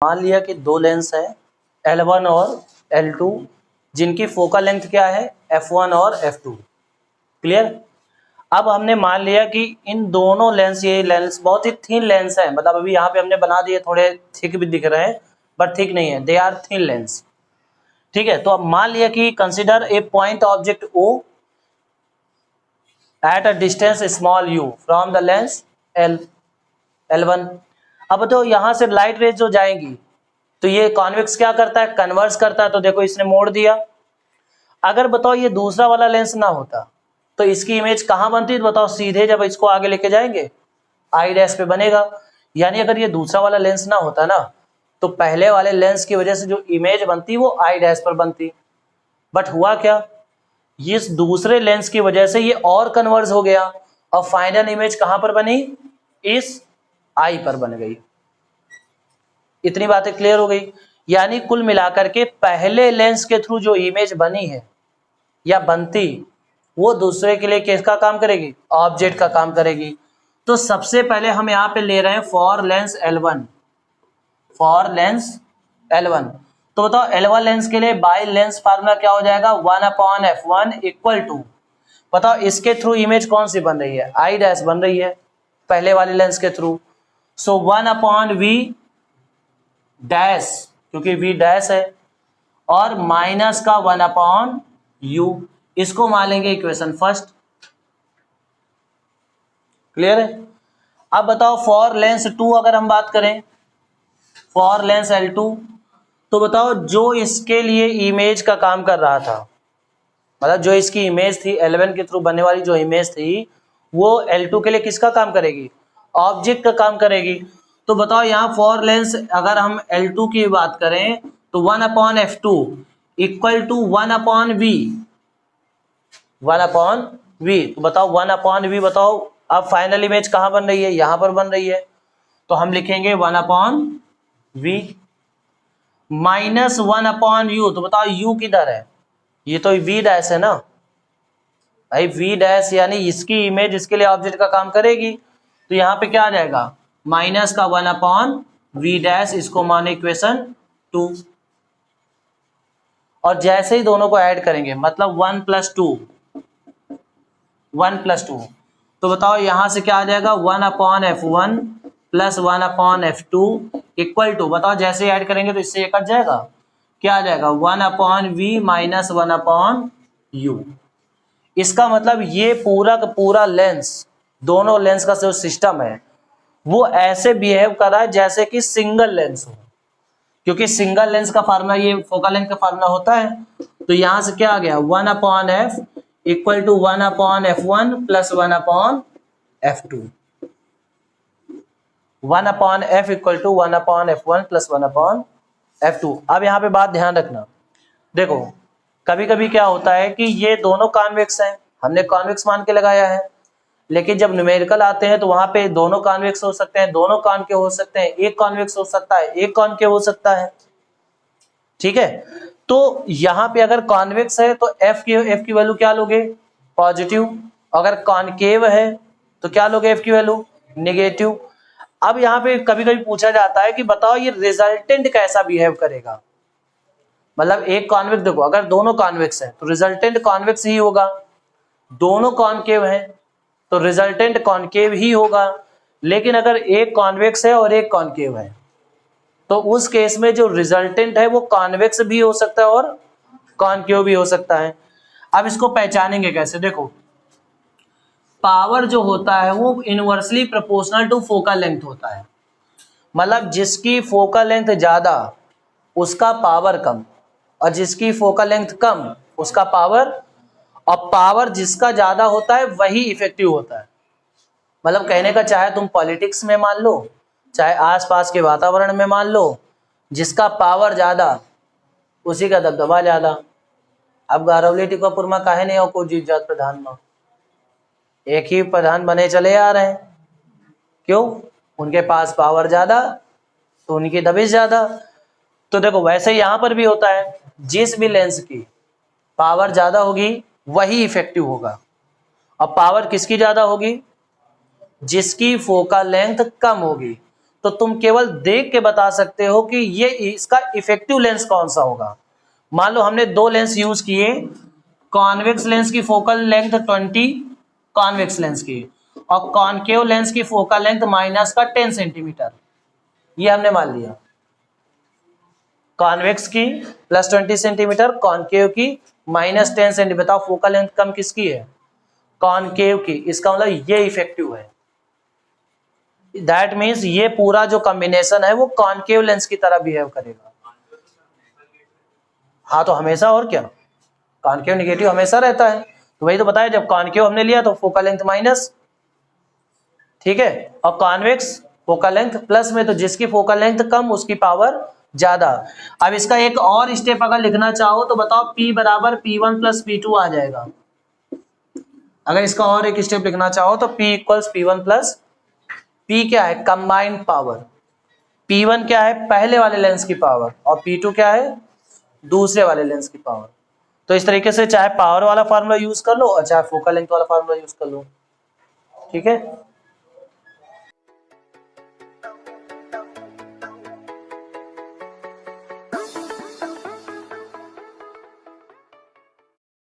मान लिया कि दो लेंस है L1 और L2 जिनकी फोकल लेंथ क्या है F1 और F2। क्लियर। अब हमने मान लिया कि इन दोनों लेंस, ये लेंस बहुत ही थिन लेंस है, मतलब अभी यहाँ पे हमने बना दिए, थोड़े थिक भी दिख रहे हैं बट थिक नहीं है, दे आर थिन लेंस। ठीक है, तो अब मान लिया कि consider a point object O at a distance small u from the lens L1। अब तो यहाँ से लाइट रेज जो जाएंगी तो ये कॉन्वेक्स क्या करता है, कन्वर्स करता है। तो देखो इसने मोड़ दिया। अगर बताओ ये दूसरा वाला लेंस ना होता तो इसकी इमेज कहाँ बनती है, बताओ सीधे जब इसको आगे लेके जाएंगे आई डैश पे बनेगा। यानी अगर ये दूसरा वाला लेंस ना होता ना तो पहले वाले लेंस की वजह से जो इमेज बनती वो आई डैश पर बनती। बट हुआ क्या, इस दूसरे लेंस की वजह से ये और कन्वर्ज हो गया और फाइनल इमेज कहां पर बनी, इस आई पर बन गई। इतनी बातें क्लियर हो गई। यानी कुल मिलाकर के पहले लेंस के थ्रू जो इमेज बनी है या बनती वो दूसरे के लिए किसका काम करेगी, ऑब्जेक्ट का काम करेगी। तो सबसे पहले हम यहाँ पे ले रहे हैं for Lenz L1, for Lenz L1। तो बताओ L1 लेंस के लिए बाय लेंस फार्मूला क्या हो जाएगा, 1/f1 इक्वल टू, बताओ इसके थ्रू इमेज कौन सी बन रही है, आई डैश बन रही है पहले वाले लेंस के थ्रू। सो 1/v डैश, क्योंकि v डैश है, और माइनस का 1/u, इसको मान लेंगे इक्वेशन फर्स्ट। क्लियर है। अब बताओ फॉर लेंस 2 अगर हम बात करें, फॉर लेंस L2, तो बताओ जो इसके लिए इमेज का काम कर रहा था, मतलब जो इसकी इमेज थी L1 के थ्रू बनने वाली जो इमेज थी वो L2 के लिए किसका काम करेगी, ऑब्जेक्ट का काम करेगी। तो बताओ यहाँ फॉर लेंस अगर हम L2 की बात करें तो 1/f2 equal to 1/v, 1/v। तो बताओ 1/v, बताओ अब फाइनल इमेज कहाँ बन रही है, यहाँ पर बन रही है। तो हम लिखेंगे 1/v माइनस 1/u। तो बताओ u किधर है, ये तो v डैश है ना भाई, v डैश यानी इसकी इमेज इसके लिए ऑब्जेक्ट का काम करेगी। तो यहाँ पे क्या आ जाएगा, माइनस का 1/v डैश, इसको माने इक्वेशन 2। और जैसे ही दोनों को ऐड करेंगे मतलब 1 + 2, 1 + 2, तो बताओ यहां से क्या आ जाएगा, 1/f1 plus 1/f2 equal to, बताओ जैसे ही ऐड करेंगे तो इससे ये कट जाएगा, क्या आ जाएगा 1/v माइनस 1/u। इसका मतलब ये पूरा का पूरा लेंस, दोनों लेंस का जो सिस्टम है वो ऐसे बिहेव कर रहा है जैसे कि सिंगल लेंस हो, क्योंकि सिंगल लेंस का फार्मूला ये फोकल लेंथ का फार्मूला होता है। तो यहां से क्या आ गया, 1/f equal to 1/f1 plus 1/f2, 1/f equal to 1/f1 plus 1/f2। अब यहाँ पे बात ध्यान रखना, देखो कभी कभी क्या होता है कि ये दोनों कॉन्वेक्स हैं, हमने कॉन्वेक्स मान के लगाया है, लेकिन जब न्यूमेरिकल आते हैं तो वहां पे दोनों कॉन्वेक्स हो सकते हैं, दोनों कॉनकेव हो सकते हैं, एक कॉन्वेक्स हो सकता है, एक कॉनकेव हो सकता है। ठीक है, तो यहाँ पे अगर कॉन्वेक्स है तो f की वैल्यू क्या लोगे, पॉजिटिव। अगर कॉनकेव है तो क्या लोगे f की वैल्यू, नेगेटिव। अब यहाँ पे कभी कभी पूछा जाता है कि बताओ ये रिजल्टेंट कैसा बिहेव करेगा, मतलब एक कॉन्वेक्स, देखो अगर दोनों कॉन्वेक्स है तो रिजल्टेंट कॉन्वेक्स ही होगा, दोनों कॉनकेव है तो रिजल्टेंट कॉनकेव ही होगा। लेकिन अगर एक कॉन्वेक्स है और एक कॉनकेव है तो उस केस में जो रिजल्टेंट है वो कॉन्वेक्स भी हो सकता है और कॉनकेव भी हो सकता है। अब इसको पहचानेंगे कैसे, देखो पावर जो होता है वो inversely proportional to focal length होता है, मतलब जिसकी फोकल लेंथ ज्यादा उसका पावर कम, और जिसकी फोकल लेंथ कम उसका पावर, और पावर जिसका ज्यादा होता है वही इफेक्टिव होता है। मतलब कहने का चाहे तुम पॉलिटिक्स में मान लो चाहे आसपास के वातावरण में मान लो, जिसका पावर ज्यादा उसी का दबदबा ज्यादा। अब गारवली टिकापुर में काहे नहीं हो को जीत जात प्रधान में, एक ही प्रधान बने चले आ रहे हैं, क्यों, उनके पास पावर ज्यादा तो उनकी दबिश ज्यादा। तो देखो वैसे यहाँ पर भी होता है, जिस भी लेंस की पावर ज्यादा होगी वही इफेक्टिव होगा, और पावर किसकी ज्यादा होगी, जिसकी फोकल लेंथ कम होगी। तो तुम केवल देख के बता सकते हो कि ये इसका इफेक्टिव लेंस कौन सा होगा। मान लो हमने दो लेंस यूज किए, कॉन्वेक्स लेंस की फोकल लेंथ 20 कॉन्वेक्स लेंस की, और कॉनकेव लेंस की फोकल लेंथ माइनस का 10 सेंटीमीटर, ये हमने मान लिया। कॉन्वेक्स की प्लस 20 सेंटीमीटर, कॉनकेव की माइनस 10 सेंटीमीटर। बताओ फोकल लेंथ कम किसकी है? कॉनकेव की। इसका मतलब ये इफेक्टिव है। दैट मीन्स ये पूरा जो कॉम्बिनेशन है वो कॉनकेव लेंस की तरह बिहेव करेगा। हाँ तो हमेशा, और क्या, कॉनकेव निगेटिव हमेशा रहता है। तो वही तो बताया, जब कॉनकेव हमने लिया तो फोकल लेंथ माइनस, ठीक है, और कॉन्वेक्स फोकल लेंथ प्लस में, तो जिसकी फोकल लेंथ कम उसकी पावर ज्यादा। अब इसका एक और स्टेप अगर लिखना चाहो तो बताओ P बराबर P1 प्लस P2 आ जाएगा। अगर इसका और एक स्टेप लिखना चाहो तो P equals P1 plus, P क्या है? Combined power. P1 क्या है? पहले वाले लेंस की पावर, और P2 क्या है? दूसरे वाले लेंस की पावर। तो इस तरीके से चाहे पावर वाला फार्मूला यूज कर लो और चाहे फोकल लेंथ वाला फार्मूला यूज कर लो, ठीक है।